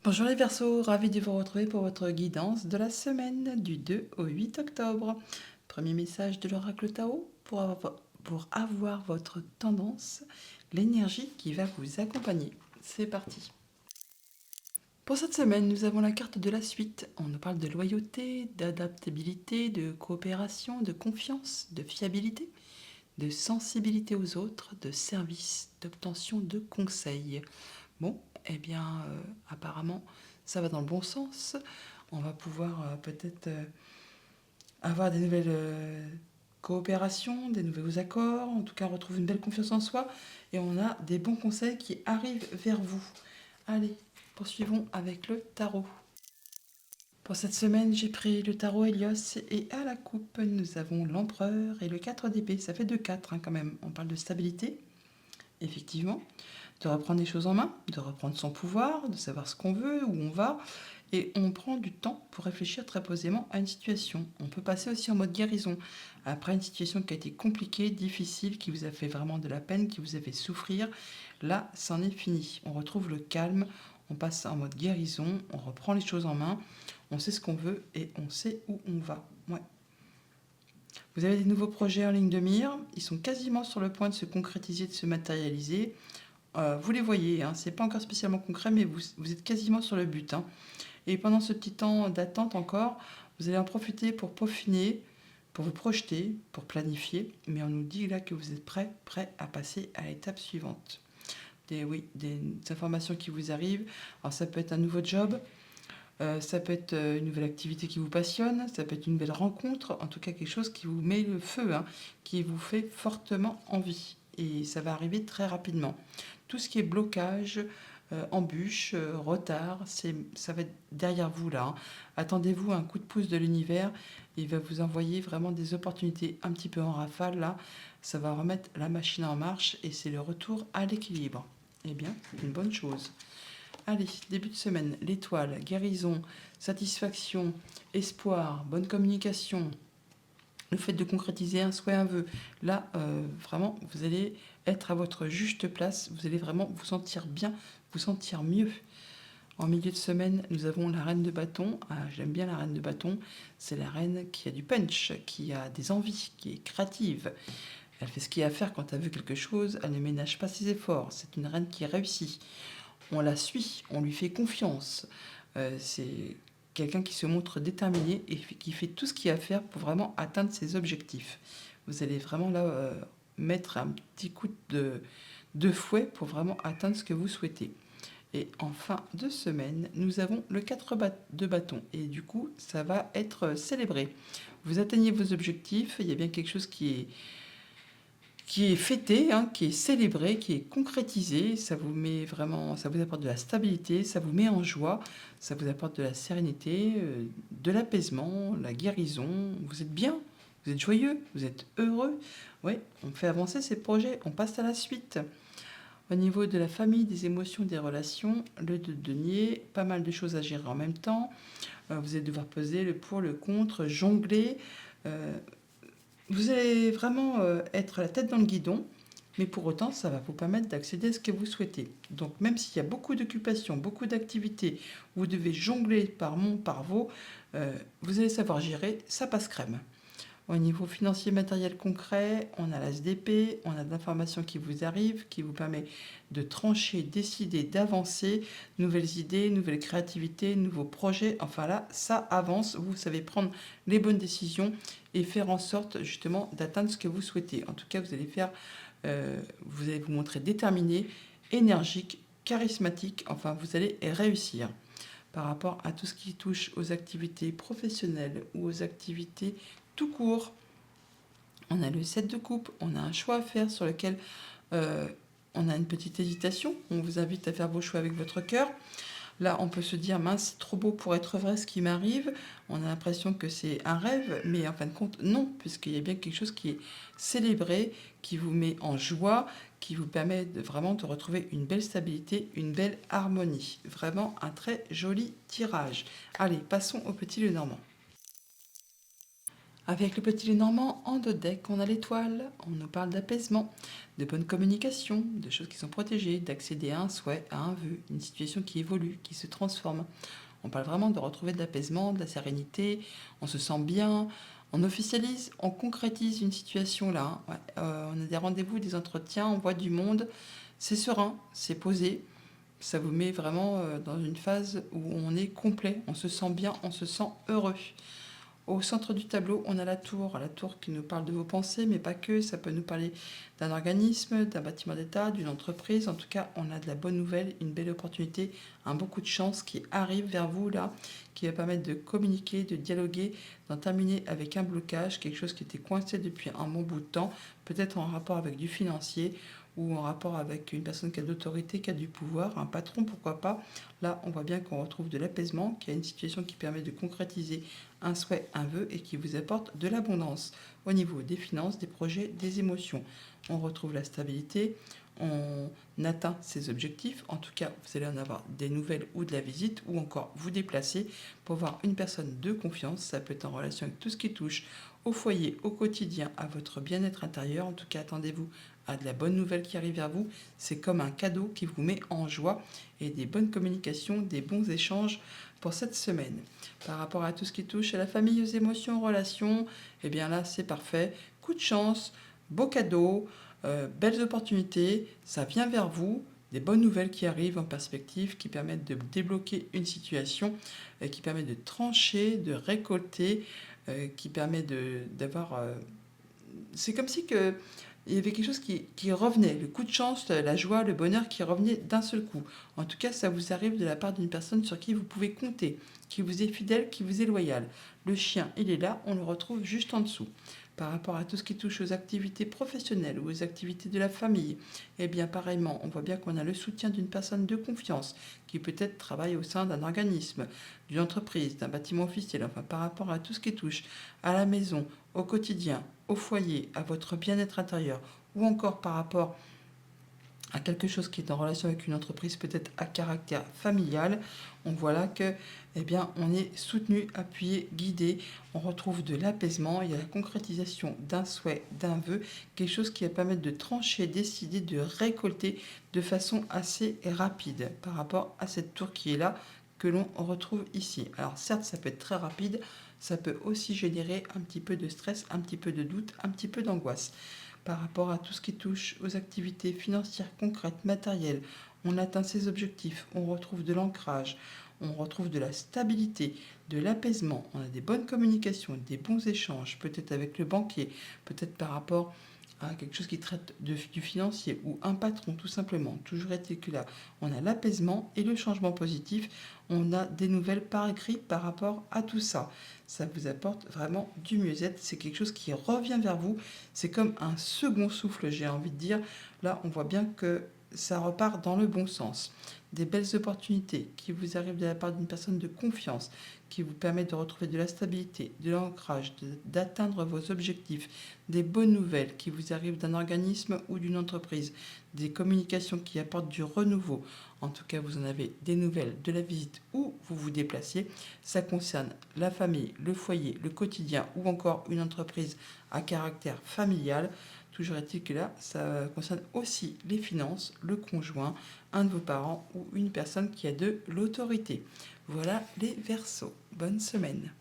Bonjour les Verseaux, ravi de vous retrouver pour votre guidance de la semaine du 2 au 8 octobre. Premier message de l'oracle Tao pour avoir votre tendance, l'énergie qui va vous accompagner. C'est parti. Pour cette semaine, nous avons la carte de la suite. On nous parle de loyauté, d'adaptabilité, de coopération, de confiance, de fiabilité, de sensibilité aux autres, de service, d'obtention de conseils. Bon, eh bien, apparemment, ça va dans le bon sens. On va pouvoir peut-être avoir des nouvelles coopérations, des nouveaux accords. En tout cas, on retrouve une belle confiance en soi et on a des bons conseils qui arrivent vers vous. Allez, poursuivons avec le tarot. Pour cette semaine, j'ai pris le tarot Hélios et à la coupe, nous avons l'empereur et le 4 d'épée. Ça fait 2-4 quand même. On parle de stabilité, effectivement, de reprendre les choses en main, de reprendre son pouvoir, de savoir ce qu'on veut, où on va. Et on prend du temps pour réfléchir très posément à une situation. On peut passer aussi en mode guérison. Après une situation qui a été compliquée, difficile, qui vous a fait vraiment de la peine, qui vous a fait souffrir, là, c'en est fini. On retrouve le calme, on passe en mode guérison, on reprend les choses en main, on sait ce qu'on veut et on sait où on va. Ouais. Vous avez des nouveaux projets en ligne de mire, ils sont quasiment sur le point de se concrétiser, de se matérialiser. Vous les voyez, hein, c'est pas encore spécialement concret, mais vous êtes quasiment sur le but. Hein. Et pendant ce petit temps d'attente encore, vous allez en profiter pour peaufiner, pour vous projeter, pour planifier. Mais on nous dit là que vous êtes prêt à passer à l'étape suivante. Des informations qui vous arrivent. Alors ça peut être un nouveau job, ça peut être une nouvelle activité qui vous passionne, ça peut être une nouvelle rencontre, en tout cas quelque chose qui vous met le feu, hein, qui vous fait fortement envie. Et ça va arriver très rapidement. Tout ce qui est blocage, embûche, retard, ça va être derrière vous là. Hein. Attendez-vous à un coup de pouce de l'univers. Il va vous envoyer vraiment des opportunités un petit peu en rafale là. Ça va remettre la machine en marche et c'est le retour à l'équilibre. Eh bien, c'est une bonne chose. Allez, début de semaine, l'étoile, guérison, satisfaction, espoir, bonne communication, le fait de concrétiser un souhait, un vœu. Là, vraiment, vous allez être à votre juste place, vous allez vraiment vous sentir bien, vous sentir mieux. En milieu de semaine, nous avons la reine de bâton. Ah, j'aime bien la reine de bâton. C'est la reine qui a du punch, qui a des envies, qui est créative. Elle fait ce qu'il y a à faire quand elle veut quelque chose, elle ne ménage pas ses efforts. C'est une reine qui réussit. On la suit, on lui fait confiance. C'est quelqu'un qui se montre déterminé et qui fait tout ce qu'il y a à faire pour vraiment atteindre ses objectifs. Vous allez vraiment là mettre un petit coup de fouet pour vraiment atteindre ce que vous souhaitez. Et en fin de semaine, nous avons le 4 de bâton. Et du coup, ça va être célébré. Vous atteignez vos objectifs, il y a bien quelque chose qui est fêté, hein, qui est célébré, qui est concrétisé. Ça vous met vraiment, ça vous apporte de la stabilité, ça vous met en joie, ça vous apporte de la sérénité, de l'apaisement, la guérison. Vous êtes bien, vous êtes joyeux, vous êtes heureux. Oui, on fait avancer ces projets, on passe à la suite. Au niveau de la famille, des émotions, des relations, le 2 de denier, pas mal de choses à gérer en même temps. Vous allez devoir peser le pour, le contre, jongler. Vous allez vraiment être la tête dans le guidon, mais pour autant, ça va vous permettre d'accéder à ce que vous souhaitez. Donc même s'il y a beaucoup d'occupations, beaucoup d'activités, vous devez jongler par mon, par vos, vous allez savoir gérer, ça passe crème. Au niveau financier, matériel concret, on a l'as d'épée, on a de l'information qui vous arrive, qui vous permet de trancher, décider, d'avancer, nouvelles idées, nouvelles créativités, nouveaux projets. Enfin là, ça avance, vous savez prendre les bonnes décisions et faire en sorte justement d'atteindre ce que vous souhaitez. En tout cas, vous allez vous montrer déterminé, énergique, charismatique, enfin vous allez réussir par rapport à tout ce qui touche aux activités professionnelles ou aux activités tout court. On a le 7 de coupe, on a un choix à faire sur lequel on a une petite hésitation. On vous invite à faire vos choix avec votre cœur. Là, on peut se dire, mince, c'est trop beau pour être vrai ce qui m'arrive. On a l'impression que c'est un rêve, mais en fin de compte, non, puisqu'il y a bien quelque chose qui est célébré, qui vous met en joie, qui vous permet vraiment de retrouver une belle stabilité, une belle harmonie. Vraiment un très joli tirage. Allez, passons au petit Lenormand. Avec le petit Lenormand en dos de deck, on a l'étoile, on nous parle d'apaisement, de bonne communication, de choses qui sont protégées, d'accéder à un souhait, à un vœu, une situation qui évolue, qui se transforme. On parle vraiment de retrouver de l'apaisement, de la sérénité, on se sent bien, on officialise, on concrétise une situation là. Ouais, on a des rendez-vous, des entretiens, on voit du monde, c'est serein, c'est posé. Ça vous met vraiment dans une phase où on est complet, on se sent bien, on se sent heureux. Au centre du tableau, on a la tour qui nous parle de vos pensées, mais pas que, ça peut nous parler d'un organisme, d'un bâtiment d'État, d'une entreprise. En tout cas, on a de la bonne nouvelle, une belle opportunité, un bon coup de chance qui arrive vers vous là, qui va permettre de communiquer, de dialoguer, d'en terminer avec un blocage, quelque chose qui était coincé depuis un bon bout de temps, peut-être en rapport avec du financier ou en rapport avec une personne qui a de l'autorité, qui a du pouvoir, un patron, pourquoi pas. Là, on voit bien qu'on retrouve de l'apaisement, qu'il y a une situation qui permet de concrétiser un souhait, un vœu et qui vous apporte de l'abondance au niveau des finances, des projets, des émotions. On retrouve la stabilité, on atteint ses objectifs, en tout cas vous allez en avoir des nouvelles ou de la visite ou encore vous déplacer pour voir une personne de confiance, ça peut être en relation avec tout ce qui touche au foyer, au quotidien, à votre bien-être intérieur, en tout cas attendez-vous à de la bonne nouvelle qui arrive vers vous, c'est comme un cadeau qui vous met en joie et des bonnes communications, des bons échanges pour cette semaine. Par rapport à tout ce qui touche à la famille, aux émotions, aux relations, eh bien là c'est parfait. Coup de chance, beau cadeau, belles opportunités, ça vient vers vous. Des bonnes nouvelles qui arrivent en perspective, qui permettent de débloquer une situation, qui permettent de trancher, de récolter, qui permet d'avoir... c'est comme si que il y avait quelque chose qui revenait, le coup de chance, la joie, le bonheur qui revenait d'un seul coup. En tout cas, ça vous arrive de la part d'une personne sur qui vous pouvez compter, qui vous est fidèle, qui vous est loyal. Le chien, il est là, on le retrouve juste en dessous. Par rapport à tout ce qui touche aux activités professionnelles ou aux activités de la famille, eh bien pareillement, on voit bien qu'on a le soutien d'une personne de confiance qui peut-être travaille au sein d'un organisme, d'une entreprise, d'un bâtiment officiel, enfin par rapport à tout ce qui touche à la maison, au quotidien, au foyer, à votre bien-être intérieur, ou encore par rapport à quelque chose qui est en relation avec une entreprise peut-être à caractère familial, on voit là que, eh bien, on est soutenu, appuyé, guidé, on retrouve de l'apaisement, il y a la concrétisation d'un souhait, d'un vœu, quelque chose qui va permettre de trancher, décider, de récolter de façon assez rapide par rapport à cette tour qui est là, que l'on retrouve ici. Alors certes, ça peut être très rapide, ça peut aussi générer un petit peu de stress, un petit peu de doute, un petit peu d'angoisse par rapport à tout ce qui touche aux activités financières concrètes, matérielles. On atteint ses objectifs, on retrouve de l'ancrage, on retrouve de la stabilité, de l'apaisement, on a des bonnes communications, des bons échanges, peut-être avec le banquier, peut-être par rapport à quelque chose qui traite du financier ou un patron tout simplement. Toujours est-il que là, on a l'apaisement et le changement positif. On a des nouvelles par écrit par rapport à tout ça. Ça vous apporte vraiment du mieux-être. C'est quelque chose qui revient vers vous. C'est comme un second souffle, j'ai envie de dire. Là, on voit bien que ça repart dans le bon sens. Des belles opportunités qui vous arrivent de la part d'une personne de confiance, qui vous permet de retrouver de la stabilité, de l'ancrage, d'atteindre vos objectifs, des bonnes nouvelles qui vous arrivent d'un organisme ou d'une entreprise, des communications qui apportent du renouveau. En tout cas, vous en avez des nouvelles de la visite où vous vous déplacez. Ça concerne la famille, le foyer, le quotidien ou encore une entreprise à caractère familial. Toujours est-il que là, ça concerne aussi les finances, le conjoint, un de vos parents ou une personne qui a de l'autorité. Voilà les Verseaux. Bonne semaine.